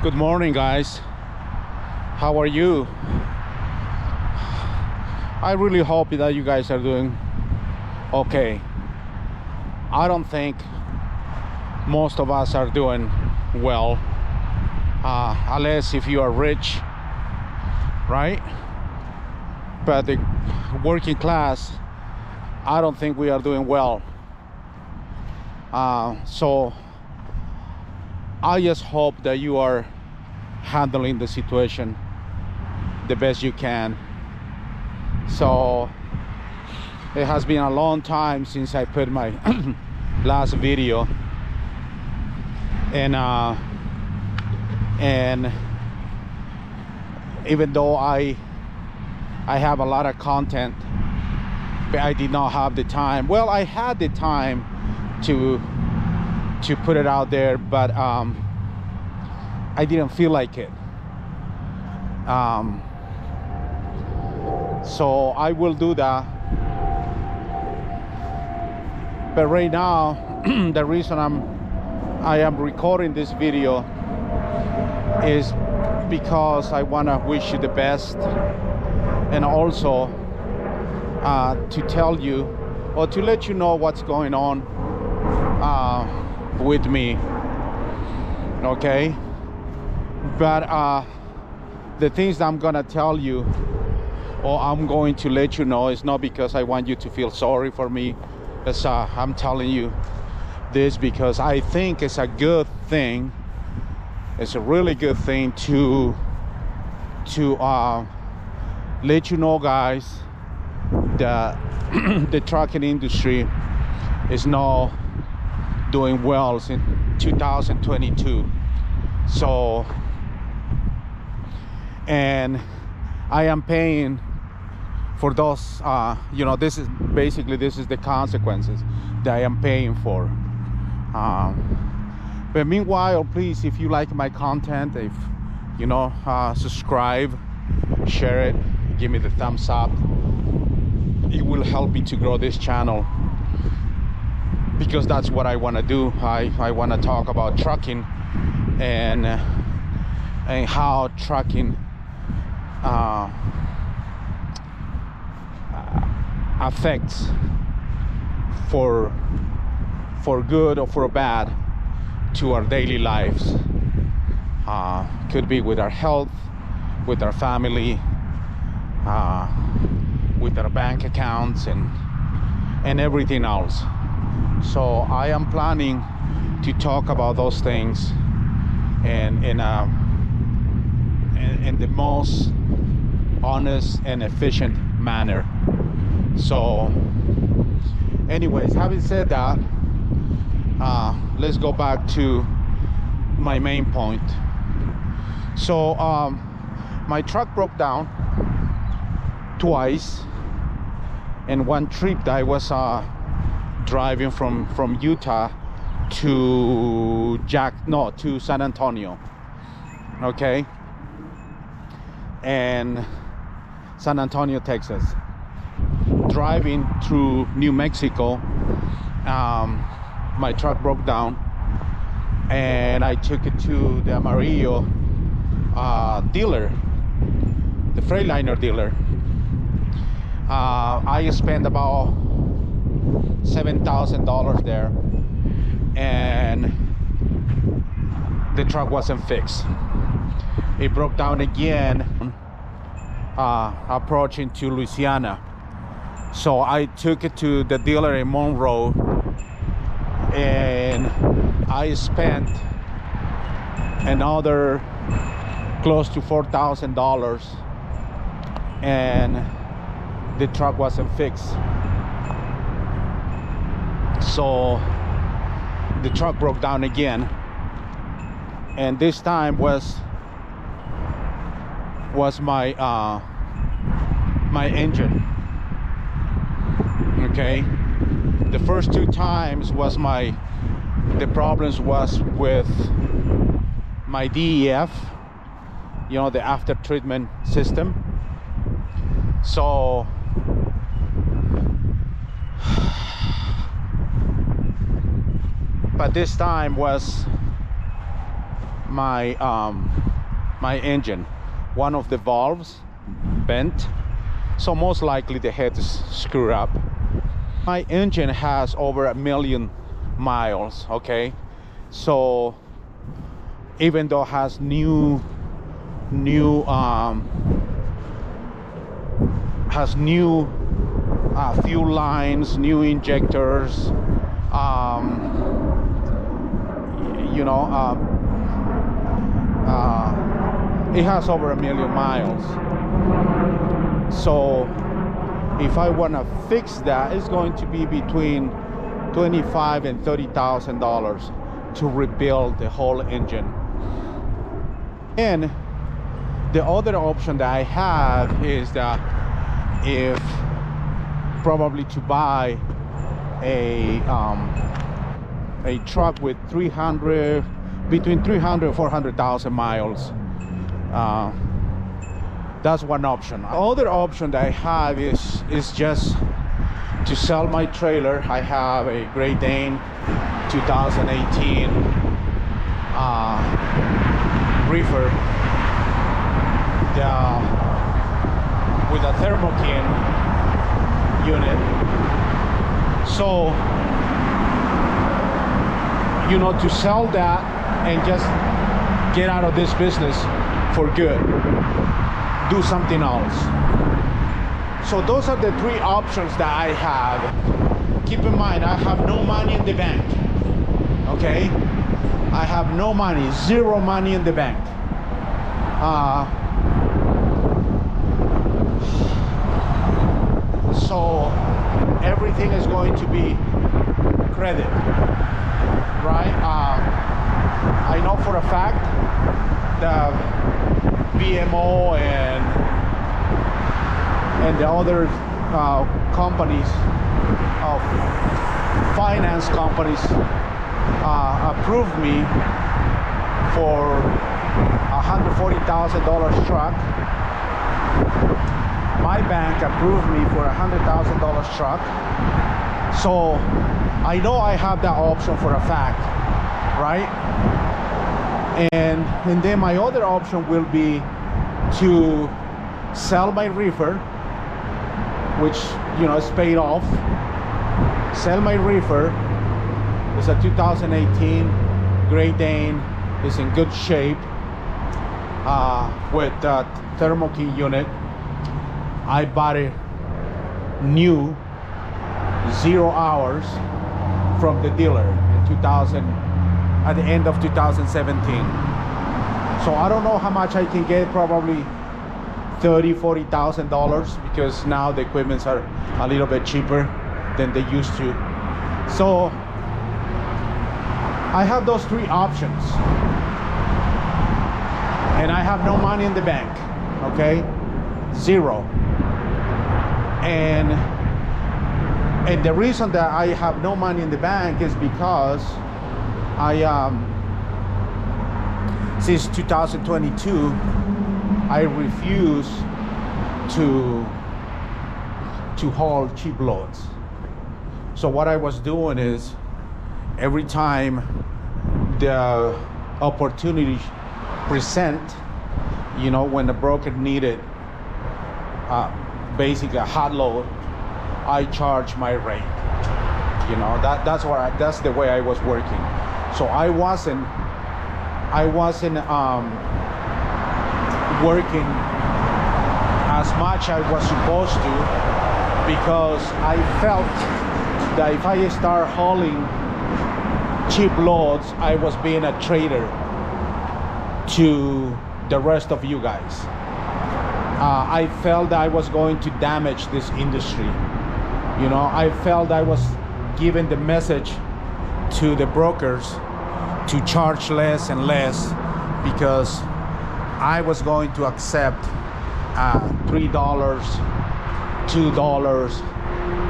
Good morning, guys. How are you? I really hope that you guys are doing okay. I don't think most of us are doing well, unless if you are rich, right? But the working class, I don't think we are doing well. So I just hope that you are handling the situation the best you can. So it has been a long time since I put my last video, and even though I have a lot of content, but I did not have the time. Well, I had the time to put it out there, but I didn't feel like it. So I will do that. But right now, the reason I am recording this video is because I want to wish you the best, and also to tell you or to let you know what's going on with me, okay? But the things that I'm gonna tell you, or I'm going to let you know, is not because I want you to feel sorry for me. It's, I'm telling you this because I think it's a good thing. It's a really good thing to let you know, guys, that the trucking industry is not doing well in 2022. So, and I am paying for those, this is the consequences that I am paying for. But meanwhile, please, if you like my content, if subscribe, share it, give me the thumbs up. It will help me to grow this channel, because that's what I want to do. I want to talk about trucking and how trucking affects for good or for bad to our daily lives. Could be with our health, with our family, with our bank accounts, and everything else. So I am planning to talk about those things in the most honest and efficient manner. So anyways, having said that, let's go back to my main point. So my truck broke down twice in one trip that I was driving from Utah to San Antonio, okay, and San Antonio, Texas. Driving through New Mexico, my truck broke down, and I took it to the Amarillo dealer, the Freightliner dealer. I spent about $7,000 there, and the truck wasn't fixed. It broke down again approaching to Louisiana. So I took it to the dealer in Monroe, and I spent another close to $4,000, and the truck wasn't fixed. So the truck broke down again, and this time was my my engine. Okay, the first two times was the problems was with my DEF, the after treatment system. So but this time was my engine. One of the valves bent, so most likely the head is screwed up. My engine has over 1 million miles, okay? So even though it has new fuel lines, new injectors, it has over 1 million miles. So if I want to fix that, it's going to be between $25,000 and $30,000 to rebuild the whole engine. And the other option that I have is that if probably to buy a truck with between 300 and 400,000 miles. That's one option. The other option that I have is just to sell my trailer. I have a Great Dane 2018 reefer with a thermokin unit. So, to sell that and just get out of this business for good, do something else. So those are the three options that I have. Keep in mind, I have no money in the bank, okay? I have no money, zero money in the bank. So everything is going to be credit, right? I know for a fact that BMO and the other companies, finance companies, approved me for $140,000 truck. My bank approved me for $100,000 truck. So I know I have that option for a fact, right? And then my other option will be to sell my reefer, which is paid off. Sell my reefer. It's a 2018 Great Dane. It's in good shape with that thermokin unit. I bought it new, 0 hours from the dealer in at the end of 2017. So I don't know how much I can get, probably $30,000-$40,000, because now the equipments are a little bit cheaper than they used to. So I have those three options, and I have no money in the bank, okay? Zero. And the reason that I have no money in the bank is because since 2022, I refuse to haul cheap loads. So what I was doing is, every time the opportunity present, when the broker needed basically a hot load, I charge my rate. That's the way I was working. So I wasn't working as much as I was supposed to, because I felt that if I start hauling cheap loads, I was being a traitor to the rest of you guys. I felt that I was going to damage this industry. I felt I was giving the message to the brokers to charge less and less, because I was going to accept $3, $2,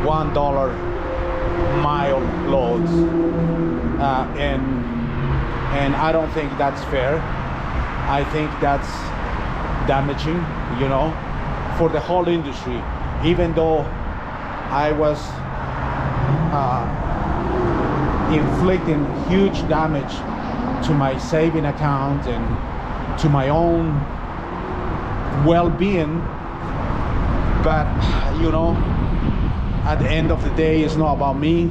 $1 mile loads, and I don't think that's fair. I think that's damaging, for the whole industry. Even though I was inflicting huge damage to my saving account and to my own well-being. But you know, at the end of the day, it's not about me,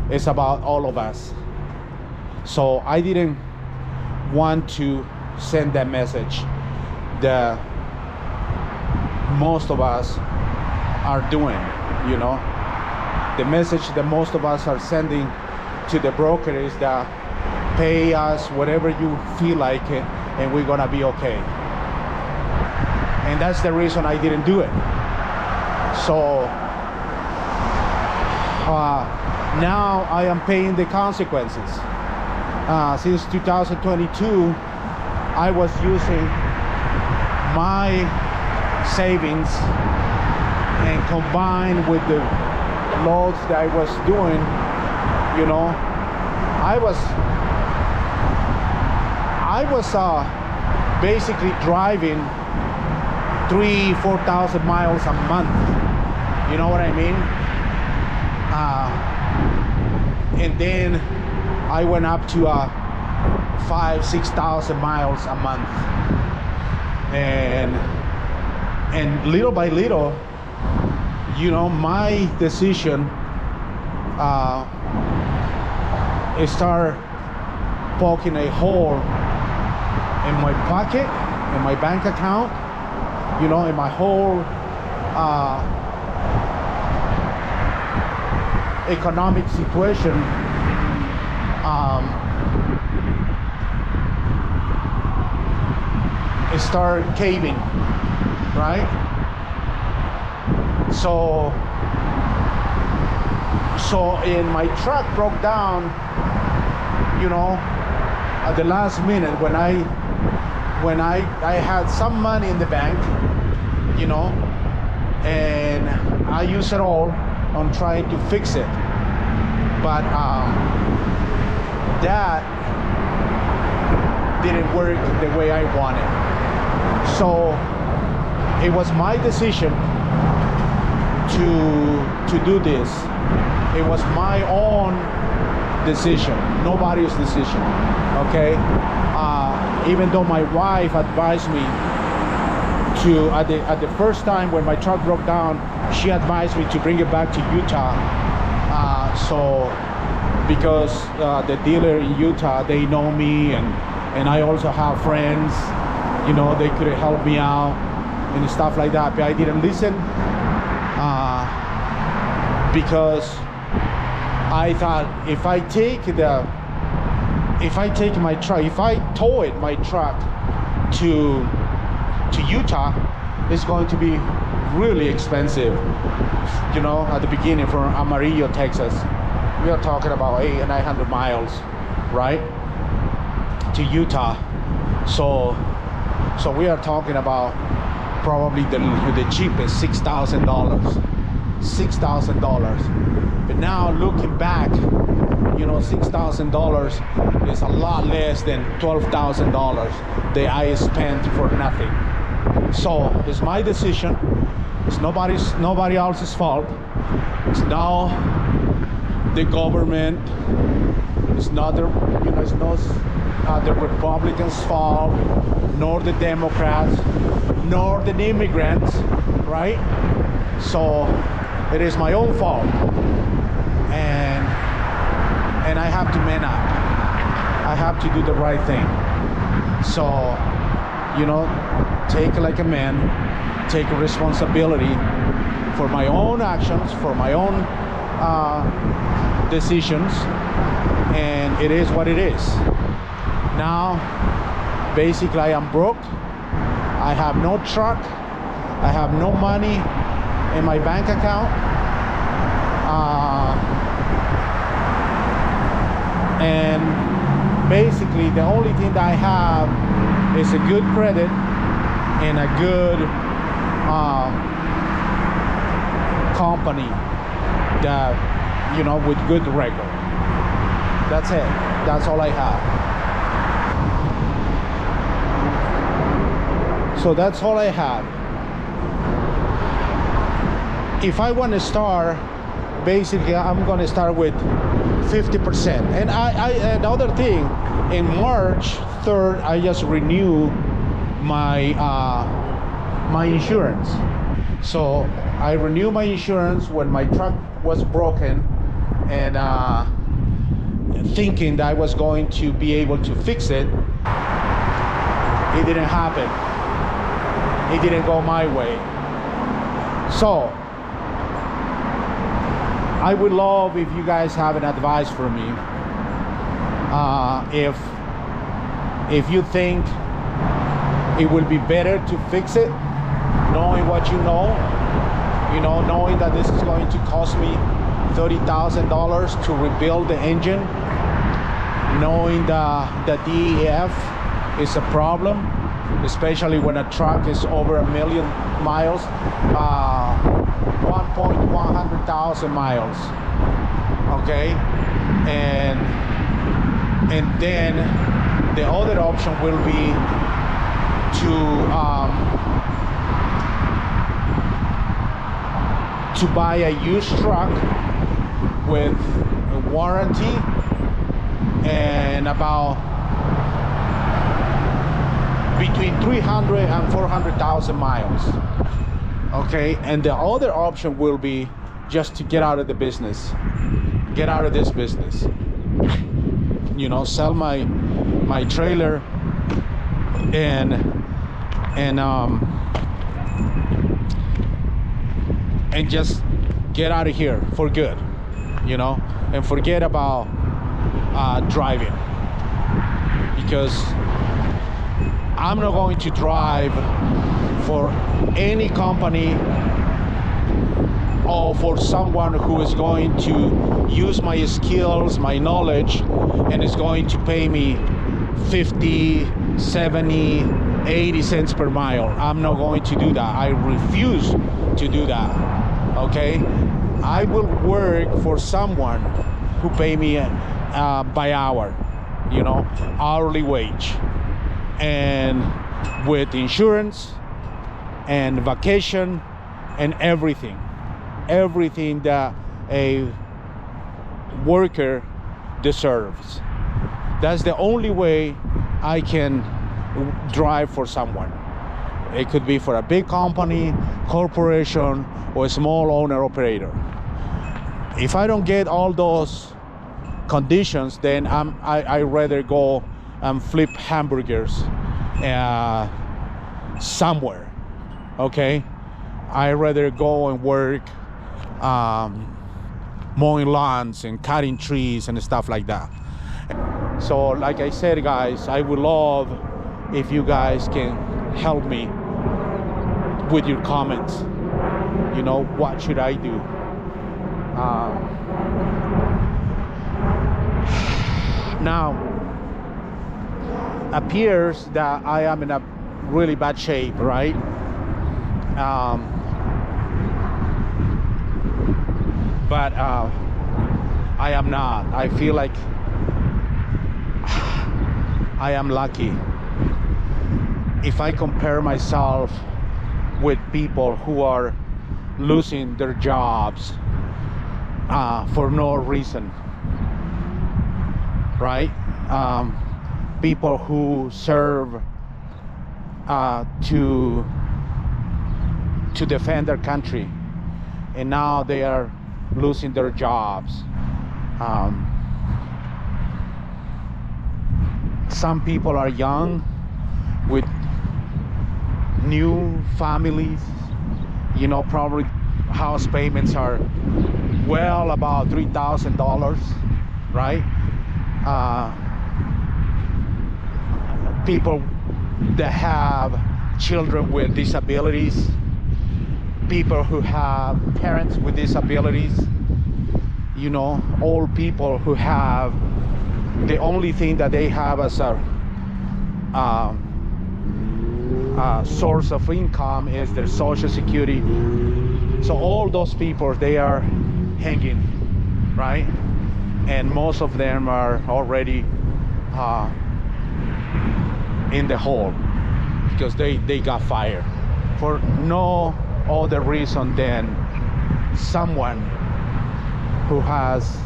it's about all of us. So I didn't want to send that message that most of us are doing, you know. The message that most of us are sending to the broker is that pay us whatever you feel like it and we're gonna be okay. And that's the reason I didn't do it. So now I am paying the consequences. Since 2022, I was using my savings and combined with the loads that I was doing, you know, I was basically driving 3,000-4,000 miles a month. You know what I mean? And then I went up to 5,000-6,000 miles a month, and little by little, you know, my decision start poking a hole in my pocket, in my bank account, you know, in my whole economic situation. It started caving, right? So in my truck broke down, you know, at the last minute when I had some money in the bank, you know, and I used it all on trying to fix it, but that didn't work the way I wanted. So it was my decision to do this. It was my own decision, nobody's decision. Okay, even though my wife advised me to, at the first time when my truck broke down, she advised me to bring it back to Utah. So because the dealer in Utah, they know me, and I also have friends, you know, they could help me out and stuff like that. But I didn't listen because I thought if I tow my truck to Utah, it's going to be really expensive. You know, at the beginning from Amarillo, Texas, we are talking about 800-900 miles, right, to Utah. So we are talking about probably the cheapest $6,000. But now looking back, you know, $6,000 is a lot less than $12,000 that I spent for nothing. So it's my decision. It's nobody else's fault. It's now the government. It's not the, you know, it's not the Republicans' fault, nor the Democrats, nor the immigrants, right? So it is my own fault, and I have to man up. I have to do the right thing. So, you know, take like a man, take responsibility for my own actions, for my own decisions, and it is what it is. Now, basically, I am broke. I have no truck. I have no money in my bank account. And basically, the only thing that I have is a good credit and a good company that, you know, with good record. That's it. That's all I have. So that's all I have. If I want to start, basically I'm going to start with 50%. And another thing, in March 3rd, I just renew my my insurance. So I renew my insurance when my truck was broken, and thinking that I was going to be able to fix it. It didn't happen. It didn't go my way. So I would love if you guys have an advice for me. If you think it will be better to fix it, knowing what you know, knowing that this is going to cost me $30,000 to rebuild the engine, knowing that the DEF is a problem, especially when a truck is over 1 million miles, 1,100,000 miles, okay? And then the other option will be to buy a used truck with a warranty and about between 300 and 400,000 miles, okay? And the other option will be just to get out of the business, get out of this business, sell my trailer and just get out of here for good, and forget about driving, because I'm not going to drive for any company or for someone who is going to use my skills, my knowledge, and is going to pay me 50, 70, 80 cents per mile. I'm not going to do that. I refuse to do that, okay? I will work for someone who pay me by hour, hourly wage, and with insurance and vacation and everything that a worker deserves. That's the only way I can drive for someone. It could be for a big company, corporation, or a small owner operator. If I don't get all those conditions, then I rather go and flip hamburgers somewhere, okay? I rather go and work mowing lawns and cutting trees and stuff like that. So like I said, guys, I would love if you guys can help me with your comments. What should I do? Now appears that I am in a really bad shape, right? But I am not. I feel like I am lucky. If I compare myself with people who are losing their jobs for no reason, right? People who serve to defend their country, and now they are losing their jobs. Some people are young with new families, probably house payments are well about $3,000, right? People that have children with disabilities, people who have parents with disabilities, old people who have the only thing that they have as a source of income is their Social Security. So all those people, they are hanging, right? And most of them are already in the hole because they got fired for no other reason than someone who has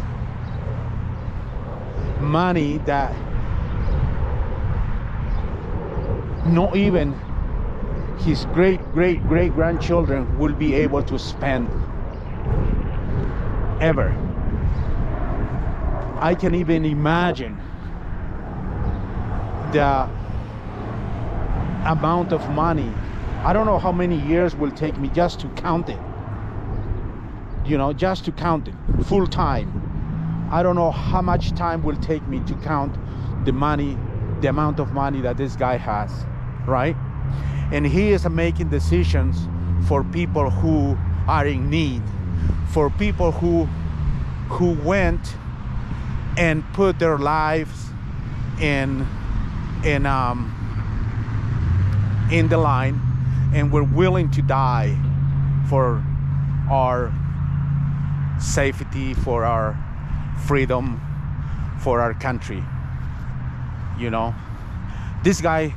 money that not even his great grandchildren will be able to spend ever. I can even imagine the amount of money. I don't know how many years will take me just to count it, you know, just to count it full time. I don't know how much time will take me to count the money, the amount of money that this guy has, right? And he is making decisions for people who are in need, for people who went and put their lives in the line and were willing to die for our safety, for our freedom, for our country. You know, this guy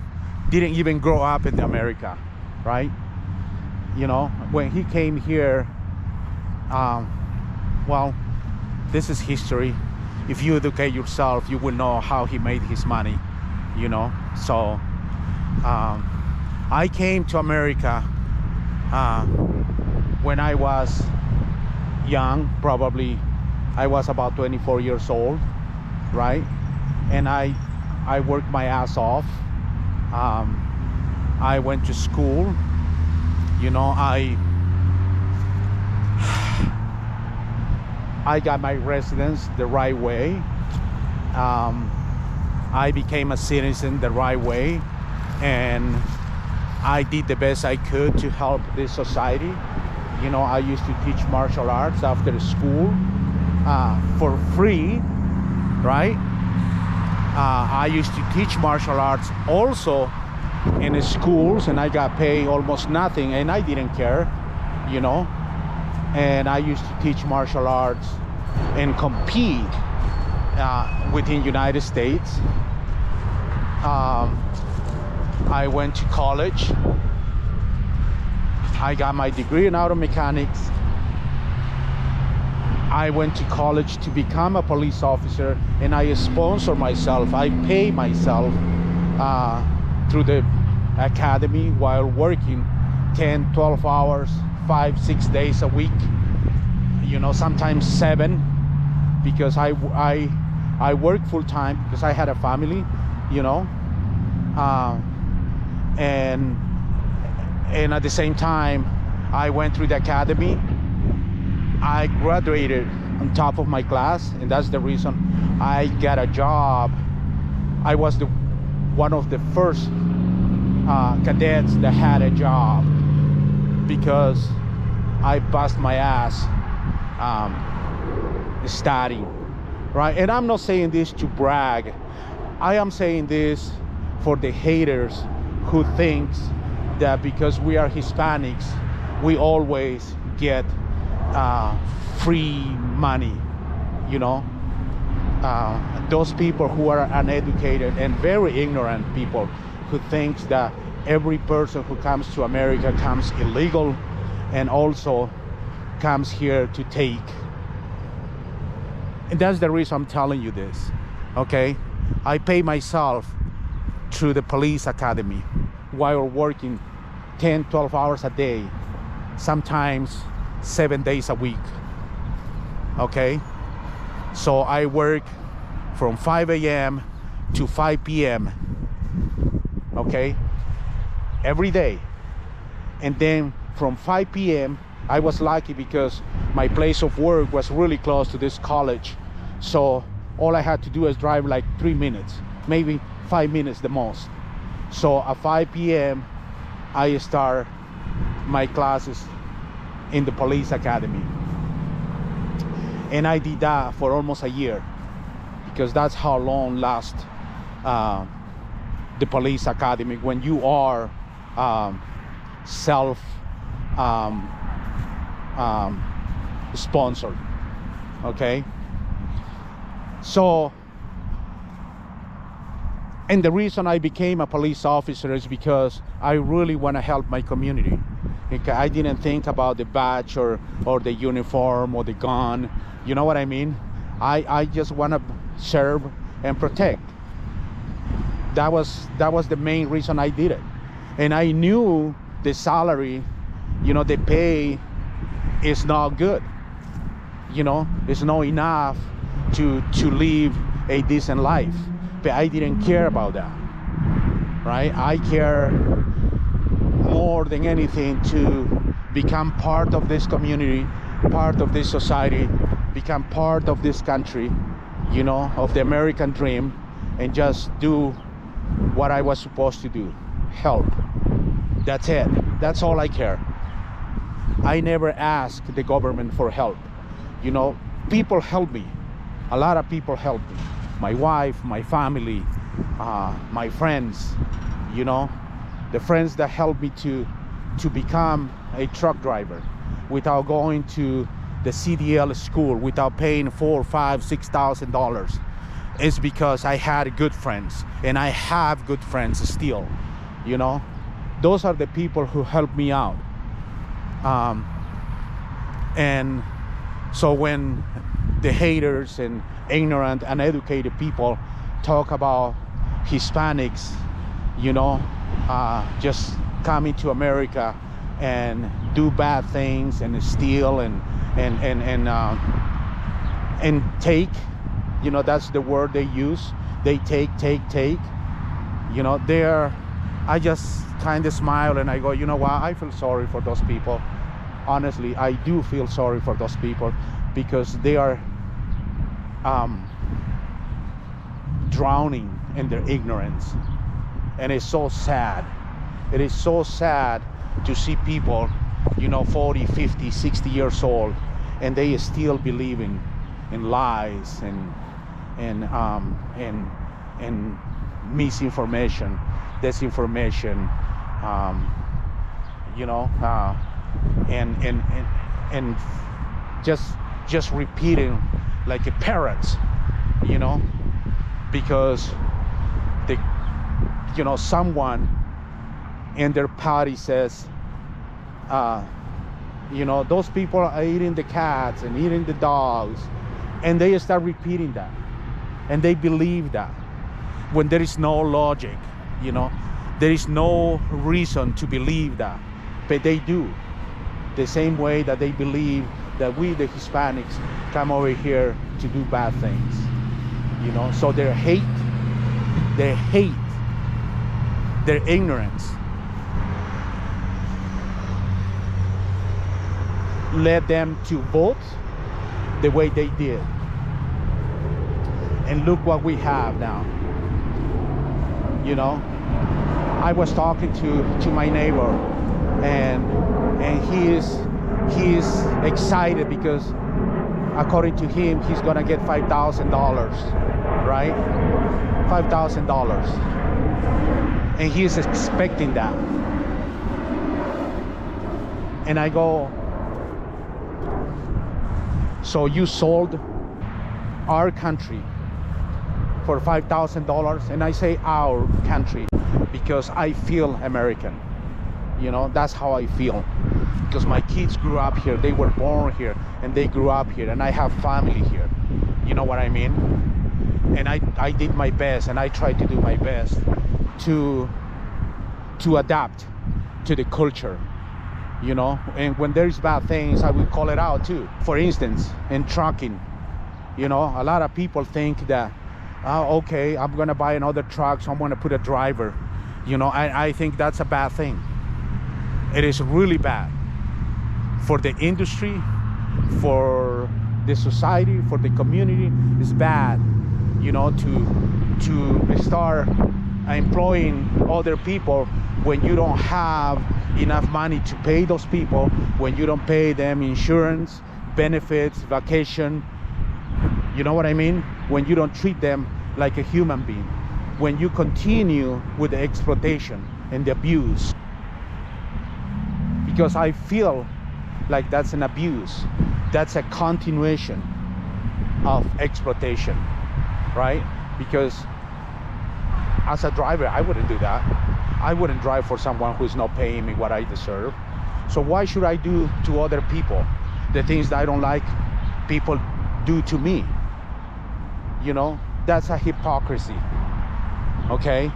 didn't even grow up in America, right? You know, when he came here, well, this is history. If you educate yourself, you will know how he made his money, you know. So I came to America when I was young. Probably I was about 24 years old, right? And I worked my ass off. I went to school, you know. I got my residence the right way. I became a citizen the right way, and I did the best I could to help this society. You know, I used to teach martial arts after school for free, right? I used to teach martial arts also in the schools, and I got paid almost nothing, and I didn't care, you know. And I used to teach martial arts and compete within United States. I went to college. I got my degree in auto mechanics. I went to college to become a police officer, and I sponsor myself. I pay myself through the academy while working 10, 12 hours, 5, 6 days a week, you know, sometimes 7, because I work full time because I had a family, you know, and at the same time I went through the academy. I graduated on top of my class, and that's the reason I got a job. I was one of the first cadets that had a job, because I bust my ass studying, right? And I'm not saying this to brag. I am saying this for the haters who thinks that because we are Hispanics, we always get free money, you know. Those people who are uneducated and very ignorant people who thinks that every person who comes to America comes illegal and also comes here to take. And that's the reason I'm telling you this, okay? I pay myself through the police academy while working 10, 12 hours a day, sometimes 7 days a week, okay? So I work from 5 a.m. to 5 p.m., okay, every day. And then from 5 p.m. I was lucky because my place of work was really close to this college, so all I had to do is drive like 3 minutes, maybe 5 minutes the most. So at 5 p.m. I start my classes in the police academy, and I did that for almost a year, because that's how long lasts the police academy when you are self sponsored, okay? So, and the reason I became a police officer is because I really want to help my community. I didn't think about the badge or the uniform or the gun, you know what I mean? I just want to serve and protect. That was the main reason I did it. And I knew the salary, the pay is not good. It's not enough to live a decent life. But I didn't care about that, right? I care more than anything to become part of this community, part of this society, become part of this country, of the American dream, and just do what I was supposed to do, help. That's it. That's all I care. I never asked the government for help. People help me. A lot of people help me. My wife, my family, my friends, the friends that helped me to become a truck driver without going to the CDL school, without paying $4,000, $5,000, $6,000. It's because I had good friends, and I have good friends still. Those are the people who helped me out. And so when the haters and ignorant, uneducated people talk about Hispanics, just coming to America and do bad things and steal and take, that's the word they use. They take. I just kind of smile and I go, what? I feel sorry for those people. Honestly, I do feel sorry for those people, because they are drowning in their ignorance. And it's so sad. It is so sad to see people, 40, 50, 60 years old, and they still believing in lies and misinformation, disinformation, and just repeating like a parrot, because someone in their party says, those people are eating the cats and eating the dogs, and they start repeating that, and they believe that, when there is no logic, there is no reason to believe that, but they do. The same way that they believe that we, the Hispanics, come over here to do bad things, so their hate, their ignorance led them to vote the way they did. And look what we have now. I was talking to my neighbor, and he is excited because according to him, he's gonna get $5,000, right? $5,000, and he's expecting that. And I go, so you sold our country for $5,000? And I say our country because I feel American. That's how I feel, because my kids grew up here, they were born here, and they grew up here, and I have family here. You know what I mean? And I did my best, and I tried to do my best to adapt to the culture, and when there's bad things, I will call it out too. For instance, in trucking, a lot of people think that, okay, I'm gonna buy another truck, so I'm gonna put a driver. I think that's a bad thing. It is really bad for the industry, for the society, for the community. It's bad, to start employing other people when you don't have enough money to pay those people, when you don't pay them insurance, benefits, vacation. You know what I mean? When you don't treat them like a human being, when you continue with the exploitation and the abuse. Because I feel like that's an abuse. That's a continuation of exploitation, right? Because as a driver, I wouldn't do that. I wouldn't drive for someone who's not paying me what I deserve. So why should I do to other people the things that I don't like people do to me? That's a hypocrisy. Okay,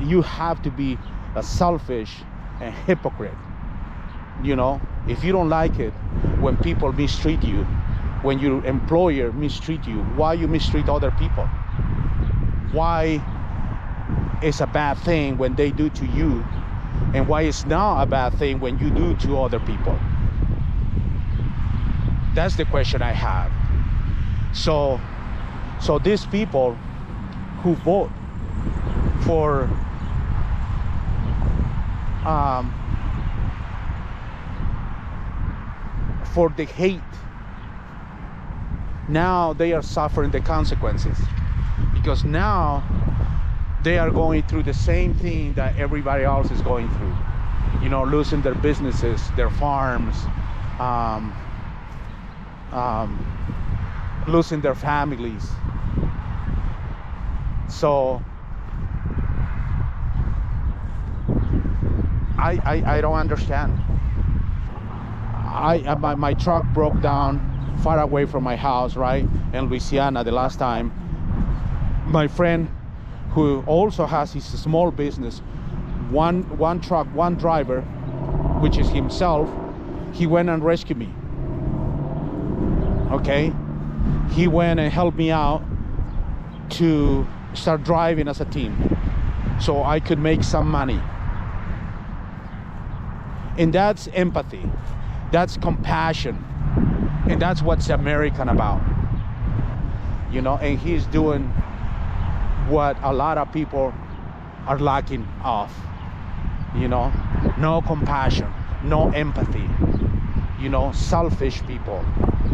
you have to be a selfish and hypocrite. You know, if you don't like it when people mistreat you, when your employer mistreat you, why you mistreat other people? Why it's a bad thing when they do to you, and why it's not a bad thing when you do to other people? That's the question I have. So these people who vote for the hate, now they are suffering the consequences, because now they are going through the same thing that everybody else is going through. You know, losing their businesses, their farms, losing their families. So I don't understand. My truck broke down far away from my house, right, in Louisiana the last time. My friend, who also has his small business, one truck, one driver, which is himself, he went and rescued me. Okay, he went and helped me out to start driving as a team, so I could make some money. And that's empathy, that's compassion, and that's what's American about. You know, and he's doing what a lot of people are lacking of. You know, no compassion, no empathy. You know, selfish people,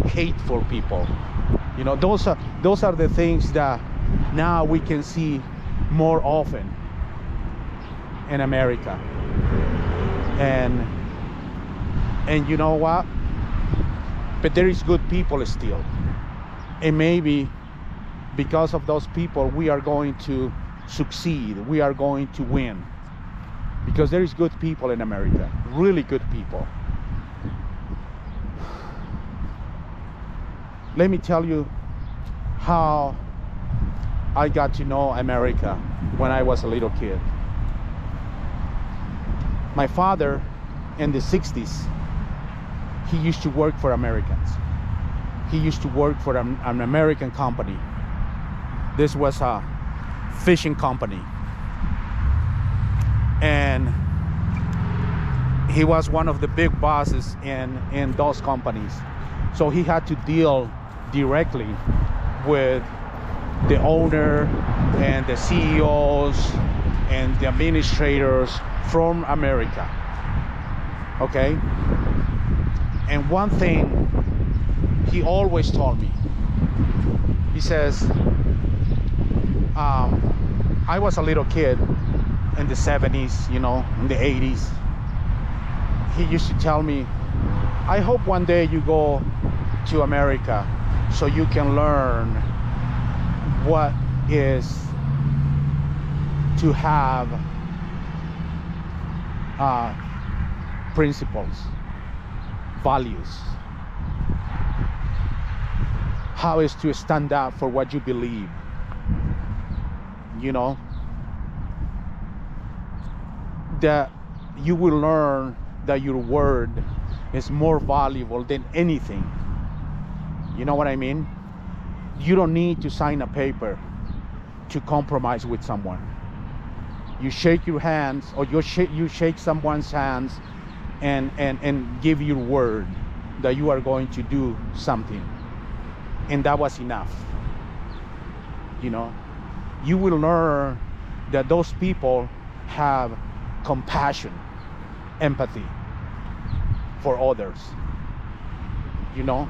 hateful people. You know, those are the things that now we can see more often in America. And you know what? But there is good people still. And maybe because of those people, we are going to succeed. We are going to win. Because there is good people in America, really good people. Let me tell you how I got to know America when I was a little kid. My father, in the 60s, he used to work for Americans. He used to work for an American company. This was a fishing company. And he was one of the big bosses in those companies. So he had to deal directly with the owner and the CEOs and the administrators from America. Okay? And one thing he always told me, he says, I was a little kid in the 70s, you know, in the 80s. He used to tell me, I hope one day you go to America so you can learn what is to have principles, values, how is to stand up for what you believe. You know, that you will learn that your word is more valuable than anything. You know what I mean? You don't need to sign a paper to compromise with someone. You shake your hands, or you shake someone's hands and give your word that you are going to do something, and that was enough. You know, you will learn that those people have compassion, empathy for others. You know,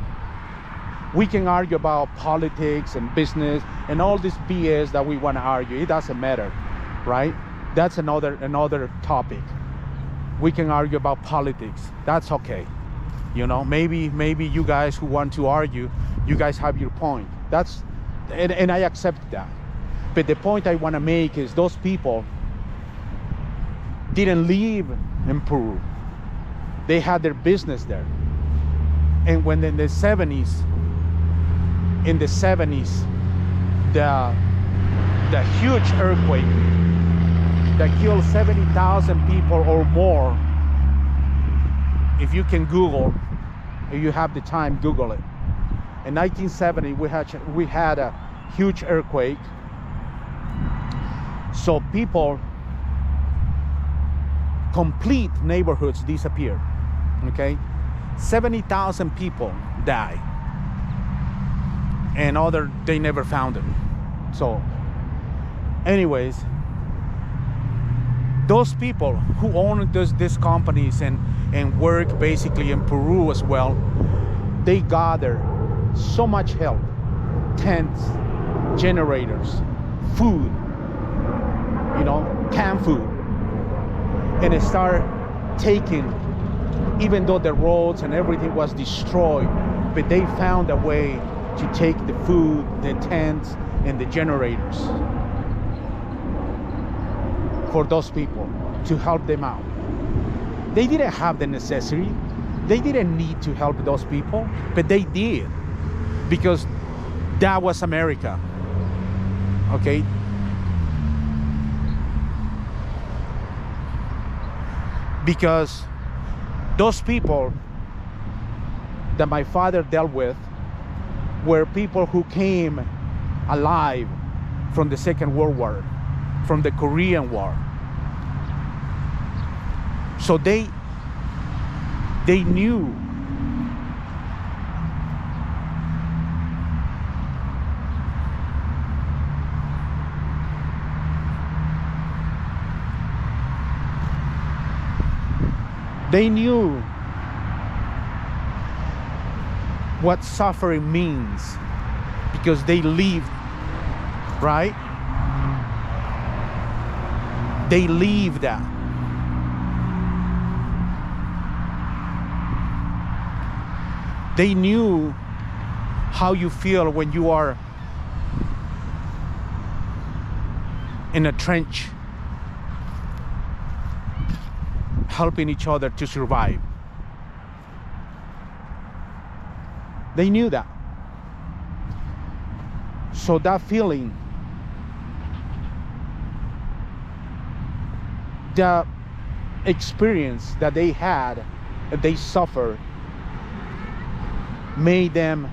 we can argue about politics and business and all this BS that we want to argue. It doesn't matter, right? That's another topic. We can argue about politics. That's okay. You know, maybe you guys who want to argue, you guys have your point. And I accept that. But the point I want to make is those people didn't live in Peru. They had their business there. And when in the 70s, the huge earthquake that killed 70,000 people or more. If you can Google, if you have the time, Google it. In 1970, we had a huge earthquake. So people, complete neighborhoods disappeared. Okay, 70,000 people died, and they never found them. So, anyways, those people who own these companies and work basically in Peru as well, they gather so much help, tents, generators, food, canned food, and they start taking, even though the roads and everything was destroyed, but they found a way to take the food, the tents, and the generators for those people to help them out. They didn't have the necessity. They didn't need to help those people, but they did, because that was America. Okay? Because those people that my father dealt with were people who came alive from the Second World War, from the Korean War. So they knew what suffering means, because they lived, right? They lived that. They knew how you feel when you are in a trench, helping each other to survive. They knew that. So that feeling, the experience that they had, that they suffered, made them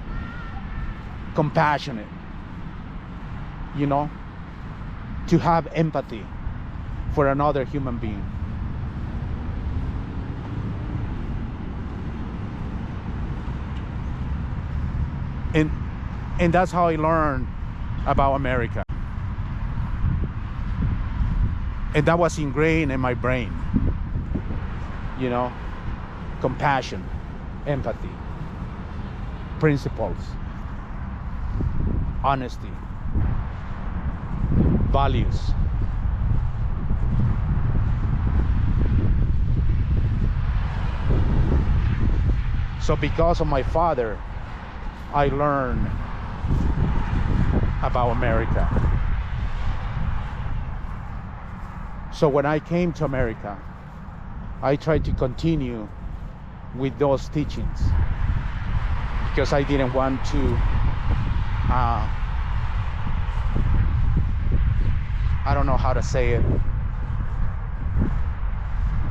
compassionate, to have empathy for another human being. And that's how I learned about America. And that was ingrained in my brain. Compassion, empathy, principles, honesty, values. So because of my father, I learned about America. So when I came to America, I tried to continue with those teachings, because I didn't want to I don't know how to say it,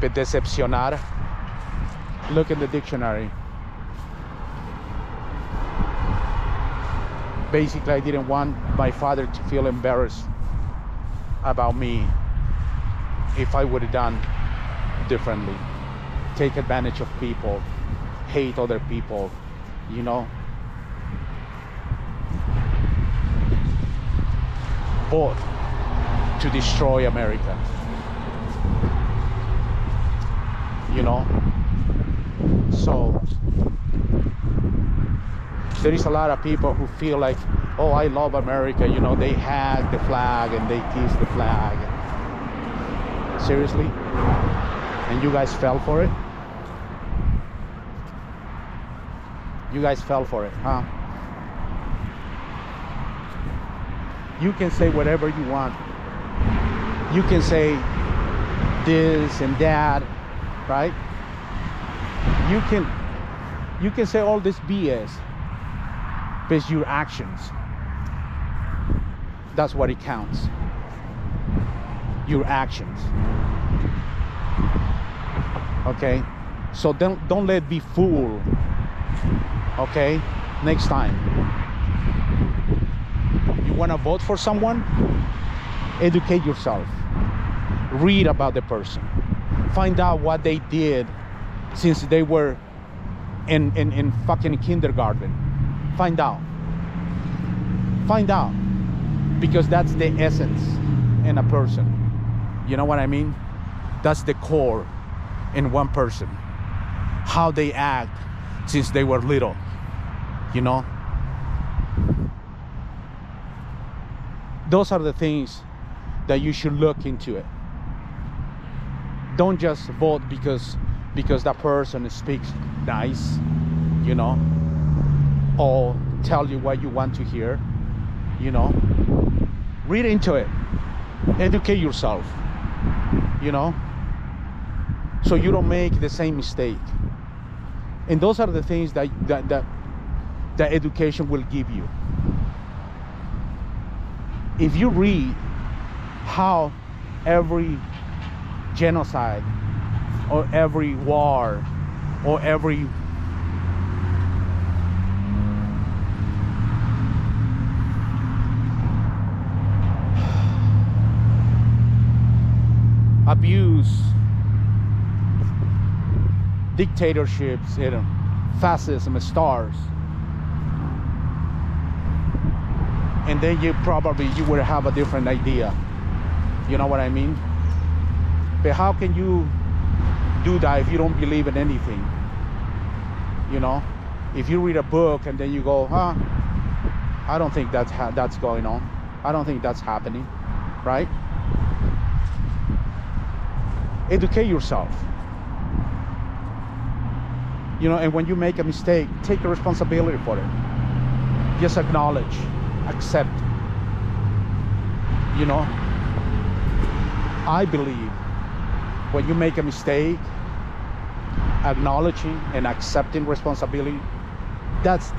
but decepcionar. Look in the dictionary. Basically, I didn't want my father to feel embarrassed about me if I would have done differently. Take advantage of people, hate other people, Vote to destroy America. So there is a lot of people who feel like, oh, I love America, they hag the flag and they kiss the flag. Seriously? And you guys fell for it? You guys fell for it, huh? You can say whatever you want. You can say this and that, right? You can say all this BS, but it's your actions. That's what it counts. Your actions. Okay? So don't let be fooled. Okay? Next time. You want to vote for someone? Educate yourself. Read about the person. Find out what they did since they were in fucking kindergarten. Find out. Find out. Because that's the essence in a person. You know what I mean? That's the core in one person. How they act since they were little. You know? Those are the things that you should look into it. Don't just vote because that person speaks nice, you know, or tell you what you want to hear, you know. Read into it. Educate yourself, you know, so you don't make the same mistake. And those are the things that education will give you. If you read how every genocide or every war or every abuse, dictatorships, you know, fascism starts, and then you will have a different idea. You know what I mean? But how can you do that if you don't believe in anything? You know, if you read a book and then you go, I don't think that's going on. I don't think that's happening, right? Educate yourself. You know, and when you make a mistake, take the responsibility for it. Just acknowledge, accept. You know, I believe when you make a mistake, acknowledging and accepting responsibility, that's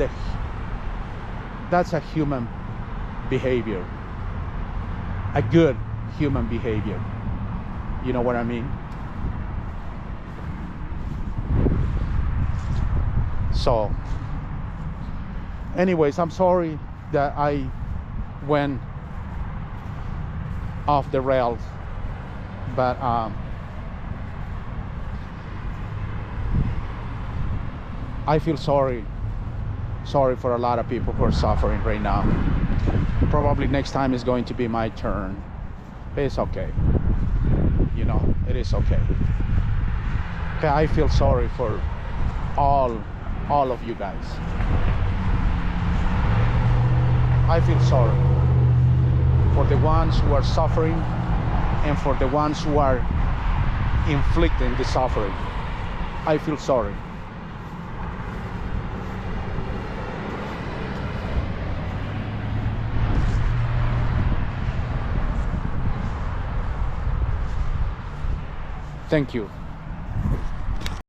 a human behavior, a good human behavior. You know what I mean? So anyways, I'm sorry that I went off the rails, but I feel sorry for a lot of people who are suffering right now. Probably next time is going to be my turn, but it's okay. You know, it is okay. Okay, I feel sorry for all of you guys. I feel sorry for the ones who are suffering and for the ones who are inflicting the suffering. I feel sorry. Thank you.